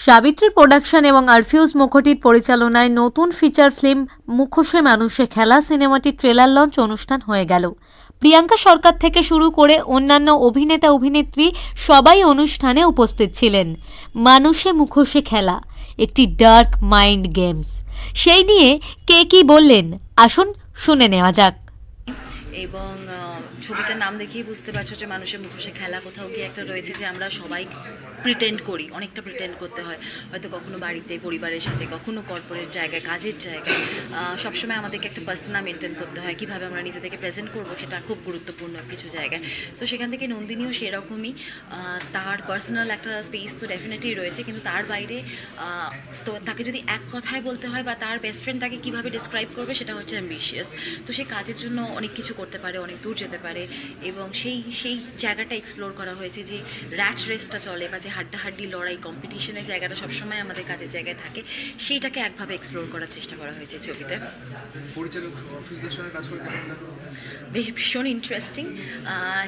Savitri production এবং আরফিউজ মুখোটির পরিচালনায় নতুন ফিচার ফিল্ম মুখোশে মানুষে খেলা সিনেমাটির ট্রেলার লঞ্চ অনুষ্ঠান হয়ে গেল। প্রিয়াঙ্কা সরকার থেকে শুরু করে অন্যান্য অভিনেতা অভিনেত্রী সবাই অনুষ্ঠানে উপস্থিত ছিলেন। মানুষে মুখোশে খেলা একটি ডার্ক মাইন্ড গেমস, সেই নিয়ে কে কি বললেন আসুন শুনে নেওয়া যাক। এবং ছবিটার নাম দেখেই বুঝতে পারছো যে মানুষের মুখোশে খেলা কোথাও গিয়ে একটা রয়েছে যে আমরা সবাই প্রিটেন্ড করি, অনেকটা প্রিটেন্ড করতে হয়, হয়তো কখনো বাড়িতে পরিবারের সাথে, কখনো কর্পোরেট জায়গায়, কাজের জায়গায়। সবসময় আমাদেরকে একটা পার্সোনা মেনটেন করতে হয়, কীভাবে আমরা নিজেদেরকে প্রেজেন্ট করবো সেটা খুব গুরুত্বপূর্ণ কিছু জায়গায়। তো সেখান থেকে নন্দিনীও সেরকমই, তার পার্সোনাল একটা স্পেস তো ডেফিনেটলি রয়েছে, কিন্তু তার বাইরে তো তাকে যদি এক কথায় বলতে হয় বা তার বেস্ট ফ্রেন্ড তাকে কীভাবে ডিসক্রাইব করবে সেটা হচ্ছে অ্যাম্বিশিয়াস। তো সে কাজের জন্য অনেক কিছু করতে পারে, অনেক দূর যেতে পারে, এবং সেই জায়গাটা এক্সপ্লোর করা হয়েছে যে র্যাট রেসটা চলে বা যে হাড্ডাহাড্ডি লড়াই কম্পিটিশনের জায়গাটা সবসময় আমাদের কাজের জায়গায় থাকে, সেইটাকে একভাবে এক্সপ্লোর করার চেষ্টা করা হয়েছে ছবিতে। ভীষণ interesting,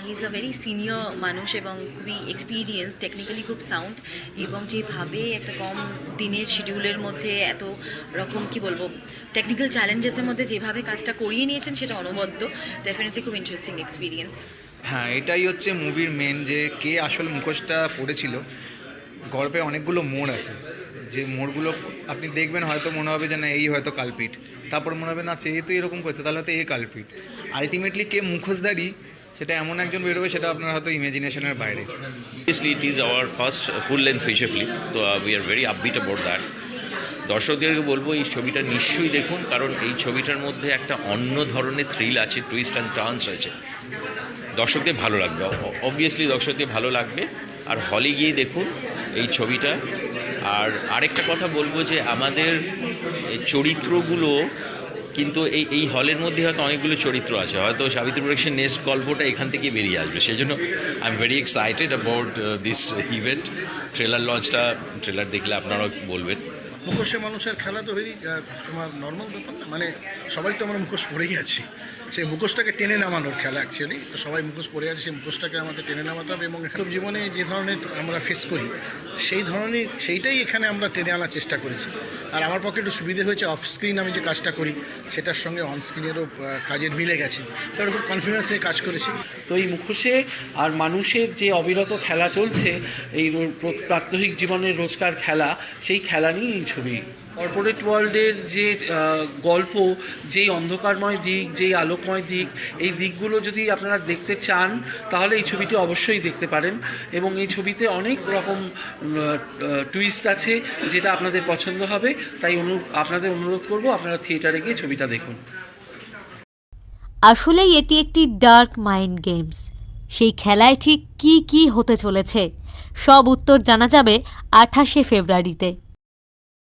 he is a very senior মানুষ এবং খুবই এক্সপিরিয়েন্স, টেকনিক্যালি খুব সাউন্ড, এবং যেভাবে একটা কম দিনের শিডিউলের মধ্যে এত রকম কি বলবো টেকনিক্যাল চ্যালেঞ্জেসের মধ্যে যেভাবে কাজটা করিয়ে নিয়েছেন সেটা অনবদ্য, ডেফিনেটলি খুব ইন্টারেস্টিং এক্সপিরিয়েন্স। হ্যাঁ, এটাই হচ্ছে মুভির মেন, যে কে আসলে মুখোশটা পড়েছিল। গল্পে অনেকগুলো মোড় আছে, যে মোড়গুলো আপনি দেখবেন হয়তো মনে হবে যে না এই হয়তো কালপিট, তারপর মনে হবে না যেহেতু এরকম করছে তাহলে হয়তো এ কালপিট। আলটিমেটলি কে মুখোশধারী সেটা এমন একজন বেরোবে, সেটা আপনার হয়তো ইমাজিনেশনের বাইরে। Obviously, it is our first full-length feature film, so we are very upbeat about that. দর্শকদেরকে বলবো এই ছবিটা নিশ্চয়ই দেখুন, কারণ এই ছবিটার মধ্যে একটা অন্য ধরনের থ্রিল আছে, টুইস্ট অ্যান্ড টার্নস আছে। দর্শকদের ভালো লাগবে, অবভিয়াসলি দর্শকদের ভালো লাগবে, আর হলে গিয়ে দেখুন এই ছবিটা। আর আরেকটা কথা বলবো যে আমাদের চরিত্রগুলো কিন্তু এই হলের মধ্যে হয়তো অনেকগুলো চরিত্র আছে, হয়তো সাবিত্রী প্রোডাকশন নেক্সট গল্পটা এখান থেকে বেরিয়ে আসবে, সেই জন্য I am very excited about this event. Trailer লঞ্চটা, ট্রেলার দেখলে আপনারাও বলবেন। মুখোশে মানুষের খেলা তো ভেরি তোমার নর্মাল ব্যাপার না, মানে সবাই তো আমরা মুখোশ পরেই আছি, সেই মুখোশটাকে টেনে নামানোর খেলা অ্যাকচুয়ালি। তো সবাই মুখোশ পরে আছে, সেই মুখোশটাকে আমাদের টেনে নামাতে হবে, এবং এখন জীবনে যে ধরনের আমরা ফেস করি সেইটাই এখানে আমরা টেনে আনার চেষ্টা করেছি। আর আমার পক্ষে একটু সুবিধে হয়েছে, অফ স্ক্রিন আমি যে কাজটা করি সেটার সঙ্গে অন স্ক্রিনেরও কাজের মিলে গেছে, কারণ খুব কনফিডেন্স নিয়ে কাজ করেছি। তো এই মুখোশে আর মানুষের যে অবিরত খেলা চলছে, এই প্রাত্যহিক জীবনের রোজকার খেলা, সেই খেলা নিয়েই এই ছবি। কর্পোরেট ওয়ার্ল্ডের যে গল্প, যেই অন্ধকারময় দিক, যেই আলোকময় দিক, এই দিকগুলো যদি আপনারা দেখতে চান তাহলে এই ছবিটি অবশ্যই দেখতে পারেন, এবং এই ছবিতে অনেক রকম টুইস্ট আছে যেটা আপনাদের পছন্দ হবে। তাই আপনাদের অনুরোধ করব আপনারা থিয়েটারে গিয়ে ছবিটা দেখুন। আসলেই এটি একটি ডার্ক মাইন্ড গেমস, সেই খেলায় ঠিক কি হতে চলেছে সব উত্তর জানা যাবে 28শে ফেব্রুয়ারিতে।